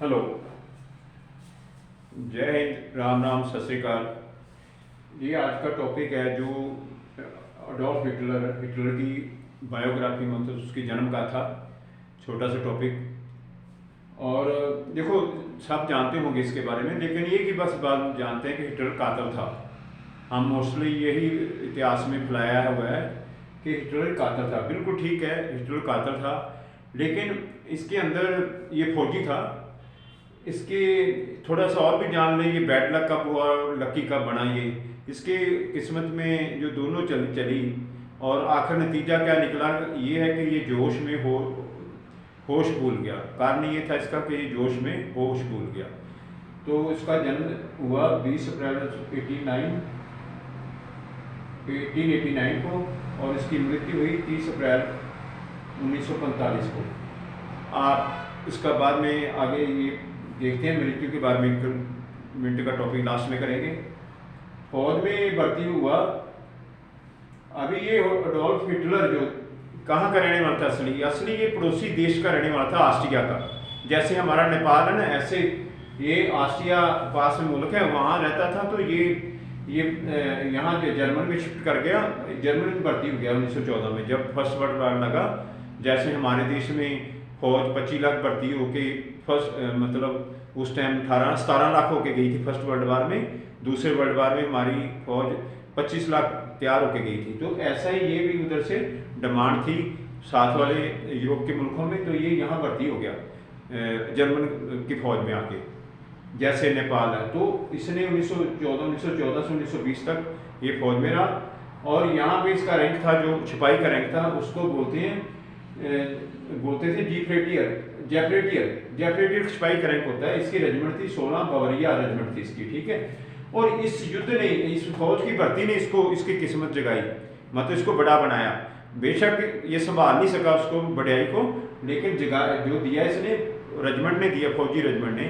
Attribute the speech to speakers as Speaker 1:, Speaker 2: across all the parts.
Speaker 1: Hello, जय हिंद, राम राम, सत श्री अकाल। ये आज का टॉपिक है जो अडोल्फ हिटलर की बायोग्राफी, मतलब उसकी जन्म गाथा, छोटा सा टॉपिक। और देखो, सब जानते होंगे इसके बारे में, लेकिन ये कि बस बात जानते हैं कि हिटलर कातल था। हम मोस्टली यही इतिहास में फैलाया हुआ है कि हिटलर कातल था। बिल्कुल ठीक है, हिटलर कातल था, लेकिन इसके अंदर ये फौजी था। इसके थोड़ा सा और भी जान लें, ये बैड लक कब हुआ और लकी कब बना। ये इसके किस्मत में जो दोनों चली और आखिर नतीजा क्या निकला, ये है कि ये जोश में होश भूल गया। कारण ये था इसका कि ये जोश में होश भूल गया। तो इसका जन्म हुआ 20 अप्रैल 1889 को, और इसकी मृत्यु हुई 30 अप्रैल 1945 को। आप इसका बाद में आगे ये देखते हैं, मृत्यु के बाद में मिनट का टॉपिक लास्ट में करेंगे। फौज में भर्ती हुआ। अभी ये अडोल्फ हिटलर जो कहाँ का रहने वाला था, असली ये पड़ोसी देश का रहने वाला था, ऑस्ट्रिया का। जैसे हमारा नेपाल है ना, ऐसे ये ऑस्ट्रिया पास में मुल्क है, वहाँ रहता था। तो ये यहाँ जर्मन में शिफ्ट कर गया, जर्मन में भर्ती हो गया 1914 में, जब फर्स्ट वर्ल्ड वार लगा। जैसे हमारे देश में फौज 25 लाख भर्ती होके मतलब उस टाइम 17 लाख होके गई थी फर्स्ट वर्ल्ड वार में। दूसरे वर्ल्ड वार में हमारी फौज 25 लाख तैयार होके गई थी। तो ऐसा ही ये भी उधर से डिमांड थी साथ वाले यूरोप के मुल्कों में, तो ये यहाँ भर्ती हो गया जर्मन की फौज में आके, जैसे नेपाल है। तो इसने 1914 से 1920 तक ये फौज में रहा। और यहाँ पे इसका रैंक था, जो सिपाही का रैंक था, उसको बोलते थे जेफरेटियर सिपाही का रैंक होता है। इसकी रेजिमेंट थी 16 बवरिया रेजिमेंट थी इसकी, ठीक है। और इस युद्ध ने, इस फौज की भर्ती ने इसकी किस्मत जगाई, मतलब इसको बड़ा बनाया। बेशक ये संभाल नहीं सका उसको बड़ाई को, लेकिन जो दिया इसने, रेजिमेंट ने दिया, फौजी रेजिमेंट ने,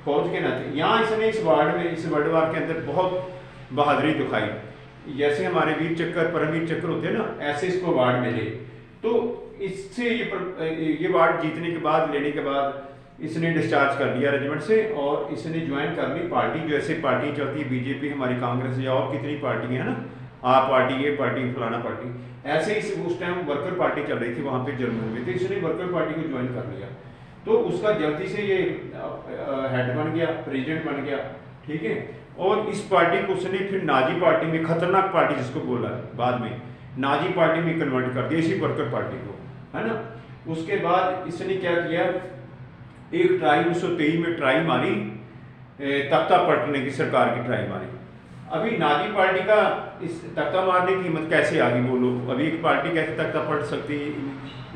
Speaker 1: फौज के नाते। यहाँ इसने इस वर्ल्ड वार के अंदर बहुत बहादुरी दिखाई। जैसे हमारे वीर चक्र, परमवीर चक्र होते हैं ना, ऐसे इसको अवार्ड मिले। तो इससे ये अवार्ड जीतने के बाद, लेने के बाद इसने डिस्चार्ज कर लिया रेजिमेंट से, और इसने ज्वाइन कर ली पार्टी। जो ऐसे पार्टी चलती है, बीजेपी, हमारी कांग्रेस, या और कितनी पार्टी है ना, आप पार्टी, ये पार्टी, फलाना पार्टी, ऐसे ही उस टाइम वर्कर पार्टी चल रही थी वहाँ पे जर्मनी में, तो इसने वर्कर पार्टी को ज्वाइन कर लिया। तो उसका जल्दी से ये हेड बन गया, प्रेसिडेंट बन गया, ठीक है। और इस पार्टी को उसने फिर नाजी पार्टी में, खतरनाक पार्टी जिसको बोला बाद में, नाजी पार्टी में कन्वर्ट कर दिया, इसी वर्कर पार्टी को, है ना। उसके बाद इसने क्या किया, एक ट्राई 1923 में ट्राई मारी, तख्ता पलटने की, सरकार की ट्राई मारी। अभी नाजी पार्टी का इस तख्ता मारने की हिम्मत कैसे आ गई, बोलो। अभी एक पार्टी कैसे तख्ता पलट सकती है।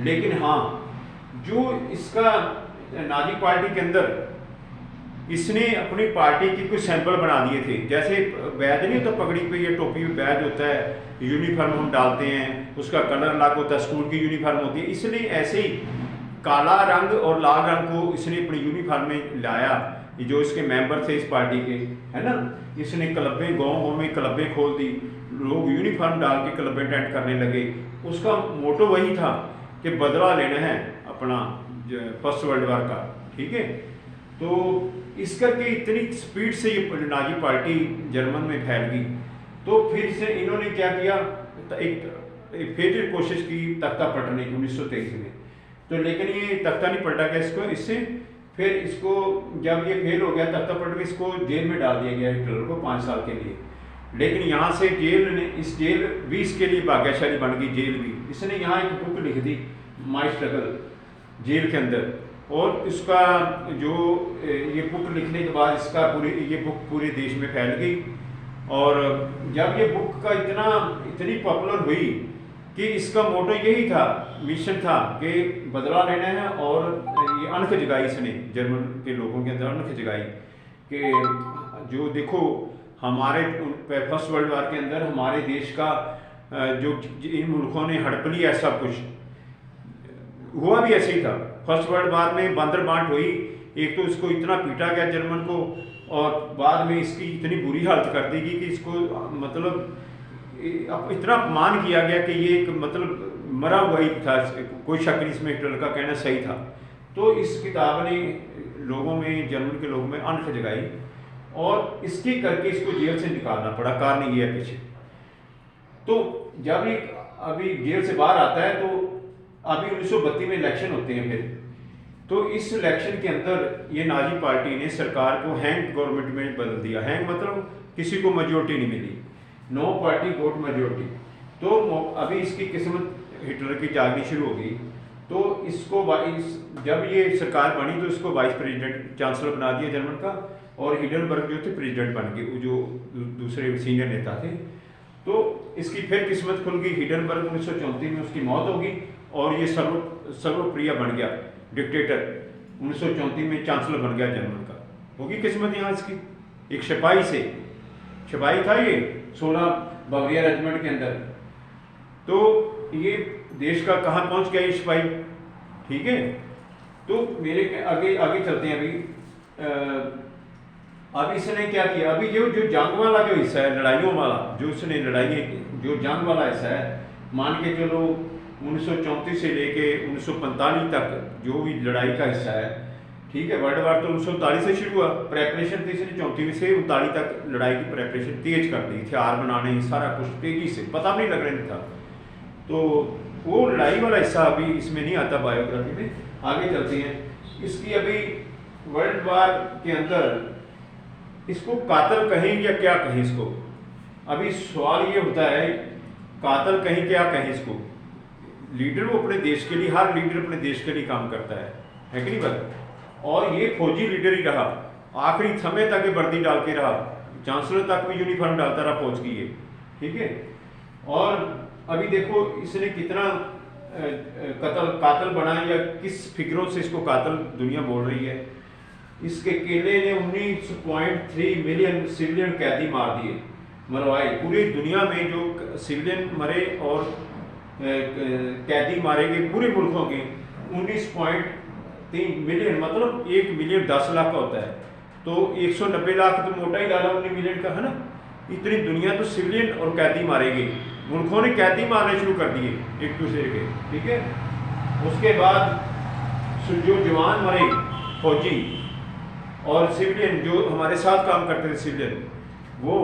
Speaker 1: लेकिन हाँ, जो इसका नाजी पार्टी के अंदर इसने अपनी पार्टी की कुछ सैंपल बना दिए थे। जैसे बैज नहीं होता पगड़ी पे, ये टोपी पे बैज होता है, यूनिफॉर्म हम डालते हैं, उसका कलर अलग होता है, स्कूल की यूनिफॉर्म होती है। इसने ऐसे ही काला रंग और लाल रंग को इसने अपनी यूनिफॉर्म में लाया। जो इसके मेंबर थे इस पार्टी के, है ना, इसने क्लबें, गाँव में क्लबें खोल दी, लोग यूनिफॉर्म डाल के क्लबें अटेंड करने लगे। उसका मोटो वही था कि बदला लेना है अपना फर्स्ट वर्ल्ड वार का, ठीक है। तो इस करके इतनी स्पीड से ये नाजी पार्टी जर्मन में फैल गई। तो फिर से इन्होंने क्या किया, एक फिर कोशिश की तख्ता पलटने की 1923 में। तो लेकिन ये तख्ता नहीं पलटा गया इसको, इससे फिर इसको जब ये फेल हो गया तख्ता पलट के, इसको जेल में डाल दिया गया हिटलर को 5 साल के लिए। लेकिन यहाँ से इस जेल भी इसके लिए भाग्यशाली बन गई जेल भी। इसने यहाँ एक बुक लिख दी, माई स्ट्रगल, जेल के अंदर। और इसका जो ये बुक लिखने के बाद इसका ये बुक पूरे देश में फैल गई। और जब ये बुक का इतनी पॉपुलर हुई कि इसका मोटो यही था, मिशन था कि बदला लेना है। और ये अनख जगाई इसने जर्मन के लोगों के अंदर, अनख जगाई कि जो देखो हमारे फर्स्ट वर्ल्ड वार के अंदर हमारे देश का जो इन मुल्कों ने हड़प लिया, सब कुछ हुआ भी ऐसे ही था। फर्स्ट वर्ल्ड वार में बंदर बांट हुई, एक तो इसको इतना पीटा गया जर्मन को, और बाद में इसकी इतनी बुरी हालत कर दी गई कि इसको मतलब इतना अपमान किया गया कि ये एक मतलब मरा हुआ ही था, कोई शक नहीं इसमें, हिटलर का कहना सही था। तो इस किताब ने लोगों में, जर्मन के लोगों में अनख जगाई और इसके करके इसको जेल से निकालना पड़ा। कारण ये है पीछे। तो जब एक अभी जेल से बाहर आता है तो अभी 1932 में इलेक्शन होते हैं फिर, तो इस इलेक्शन के अंदर ये नाजी पार्टी ने सरकार को हैंग गवर्नमेंट में बदल दिया। हैंग मतलब किसी को मेजोरिटी नहीं मिली, नो पार्टी वोट मेजोरिटी। तो अभी इसकी किस्मत हिटलर की जागनी शुरू हो गई। तो इसको जब ये सरकार बनी तो इसको वाइस प्रेसिडेंट चांसलर बना दिया जर्मन का, और हिडनबर्ग जो थे प्रेसिडेंट बन गए, जो दूसरे सीनियर नेता थे। तो इसकी फिर किस्मत खुल गई। हिडनबर्ग 1934 में उसकी मौत होगी और ये सर्वप्रिय बन गया डिक्टेटर। 1934 में चांसलर बन गया जर्मन का। होगी किस्मत यहाँ इसकी। एक सिपाही था ये 16 बवरिया रेजिमेंट के अंदर। तो ये देश का कहाँ पहुंच गया ये सिपाही, ठीक है। तो मेरे आगे चलते हैं। अभी इसने क्या किया, अभी जो जंग वाला जो हिस्सा है, लड़ाइयों वाला जो इसने जो जंग वाला हिस्सा है, मान के चलो 1934 से लेके 1945 तक जो भी लड़ाई का हिस्सा है, ठीक है। वर्ल्ड वार तो 1939 से शुरू हुआ, प्रेपरेशन थी इसने 34 से 39 तक लड़ाई की प्रेपरेशन तेज कर दी, हथियार बनाने सारा कुछ तेजी से, पता भी नहीं लग रहा था। तो वो लड़ाई वाला हिस्सा अभी इसमें नहीं आता बायोग्राफी में। आगे चलते हैं। इसकी अभी वर्ल्ड वार के अंदर इसको कातल कहें या क्या कहें इसको, अभी सवाल ये होता है कातल कहें क्या कहें इसको। लीडर वो अपने देश के लिए, हर लीडर अपने देश के लिए काम करता है कि नहीं बात। और ये फौजी लीडर ही रहा, आखिरी समय तक ये वर्दी डाल के रहा, चांसलर तक भी यूनिफॉर्म डालता रहा फौज की ये, ठीक है। और अभी देखो इसने कितना कातल बनाया, या किस फिगरों से इसको कातल दुनिया बोल रही है। इसके केले ने 19.3 मिलियन सिविलियन कैदी मार दिए, मरवाए। पूरी दुनिया में जो सिविलियन मरे और कैदी मारे गए पूरे मुल्कों के 19.3 मिलियन, मतलब 1 मिलियन 10 लाख का होता है। तो 190 लाख तो मोटा ही डाला 19 मिलियन का, है ना। इतनी दुनिया तो सिविलियन और कैदी मारे गए, मुल्कों ने कैदी मारने शुरू कर दिए एक दूसरे के, ठीक है। उसके बाद जो जवान मरे फौजी और सिविलियन जो हमारे साथ काम करते थे सिविलियन, वो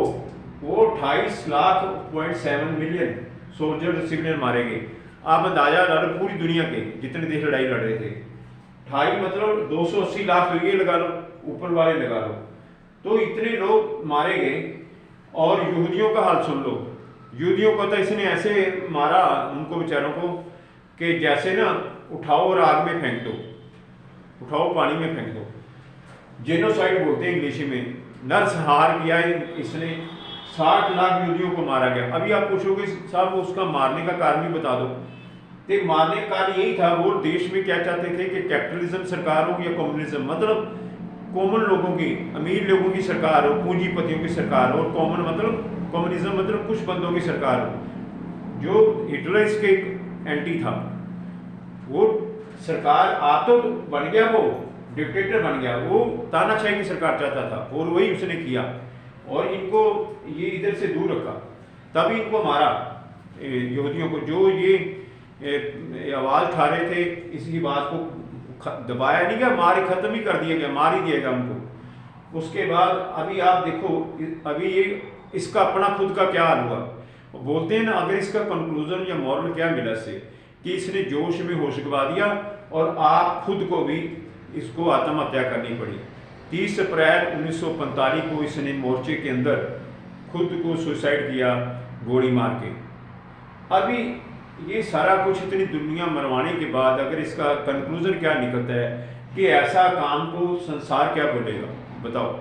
Speaker 1: 28.7 मिलियन सोल्जर सिविलियन मारे गए। आप अंदाजा लगा लो पूरी दुनिया के जितने देश लड़ाई लड़ रहे थे, 28 मतलब 280 लाख तो ये लगा लो, ऊपर वाले लगा लो। तो इतने लोग मारे गए। और यहूदियों का हाल सुन लो। यहूदियों को तो इसने ऐसे मारा उनको बेचारों को कि जैसे ना उठाओ और आग में फेंक दो, उठाओ पानी में फेंक दो। जेनोसाइड बोलते हैं इंग्लिश में। नरसंहार किया इसने, 60 लाख यहूदियों को मारा गया। अभी आप पूछोगे साहब उसका मारने का कारण भी बता दो। तो मारने का कारण यही था, वो देश में क्या चाहते थे कि कैपिटलिज्म सरकार हो या कम्युनिज्म, मतलब कॉमन लोगों की, अमीर लोगों की सरकार हो, पूंजीपतियों की सरकार हो। और कॉमन मतलब कम्युनिज्म मतलब कुछ बंदों की सरकार हो। जो हिटलर इसके एंटी था, वो सरकार आप तो बन गया, वो डिक्टेटर बन गया, वो तानाशाही की सरकार चाहता था और वही उसने किया। और इनको ये इधर से दूर रखा, तभी इनको मारा यहूदियों को। जो ये आवाज़ उठा रहे थे, इसी बात को दबाया नहीं गया, मार खत्म ही कर दिया गया, मार ही दिया गया उनको। उसके बाद अभी आप देखो, अभी ये इसका अपना खुद का क्या हाल हुआ। बोलते हैं ना, अगर इसका कंक्लूजन या मॉरल क्या मिला इससे, कि इसने जोश में होश गवा दिया और आप खुद को भी इसको आत्महत्या करनी पड़ी। 30 अप्रैल 1945 को इसने मोर्चे के अंदर खुद को सुसाइड किया गोली मार के। अभी ये सारा कुछ इतनी दुनिया मरवाने के बाद अगर इसका कंक्लूजन क्या निकलता है कि ऐसा काम को संसार क्या बोलेगा, बताओ।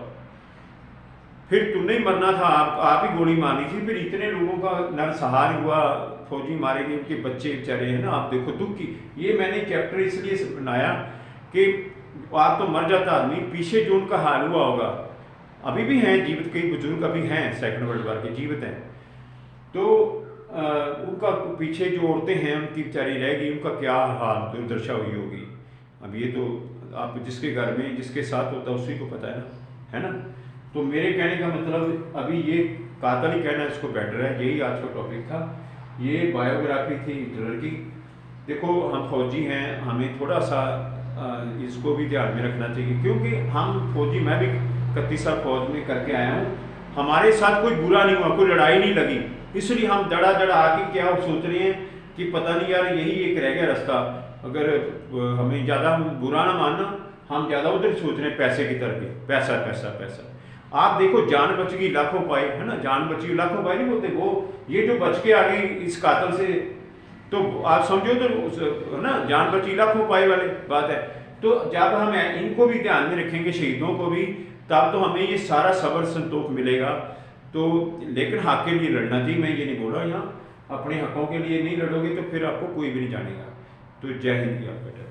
Speaker 1: फिर तुमने ही मरना था, आप ही गोली मारनी थी। फिर इतने लोगों का नरसंहार हुआ, फौजी मारे गए, उनके बच्चे बेचारे हैं ना। आप देखो दुख की, ये मैंने चैप्टर इसलिए बनाया कि आप तो मर जाता आदमी, पीछे जो उनका हाल हुआ होगा, अभी भी हैं जीवित, कई बुजुर्ग अभी हैं सेकंड वर्ल्ड वार के जीवित हैं। तो उनका पीछे जो औरतें हैं उनकी बेचारी रह गई, उनका क्या हाल दुर्दशा हुई होगी। अब ये तो आप जिसके घर में जिसके साथ होता है उसी को पता है ना। तो मेरे कहने का मतलब अभी ये कातल ही कहना इसको बेटर है। यही आज का टॉपिक था, ये बायोग्राफी थी हिटलर की। देखो हम फौजी हैं, हमें थोड़ा सा इसको भी ध्यान में रखना चाहिए, क्योंकि हम फौजी, मैं भी 31 साल फौज में करके आया हूँ, हमारे साथ कोई बुरा नहीं हुआ, कोई लड़ाई नहीं लगी, इसलिए हम दड़ा दड़ा आके क्या सोच रहे हैं कि पता नहीं यार यही एक रह गया रास्ता। अगर हमें ज़्यादा बुरा ना मानना, हम ज़्यादा उधर सोच रहे हैं पैसे की तरफ, पैसा पैसा पैसा। आप देखो जान बच गई लाखों पाए, है ना, जान बची लाखों पाए नहीं बोलते, वो ये जो बच के आ गई इस कातल से, तो आप समझो तो है ना, जान बची लाखों पाए वाली बात है। तो जब हम इनको भी ध्यान में रखेंगे, शहीदों को भी, तब तो हमें ये सारा सब्र संतोष मिलेगा। तो लेकिन हक के लिए लड़ना चाहिए, मैं ये नहीं बोल रहा यहाँ, अपने हकों के लिए नहीं लड़ोगे तो फिर आपको कोई भी नहीं जानेगा। तो जय हिंद आपका।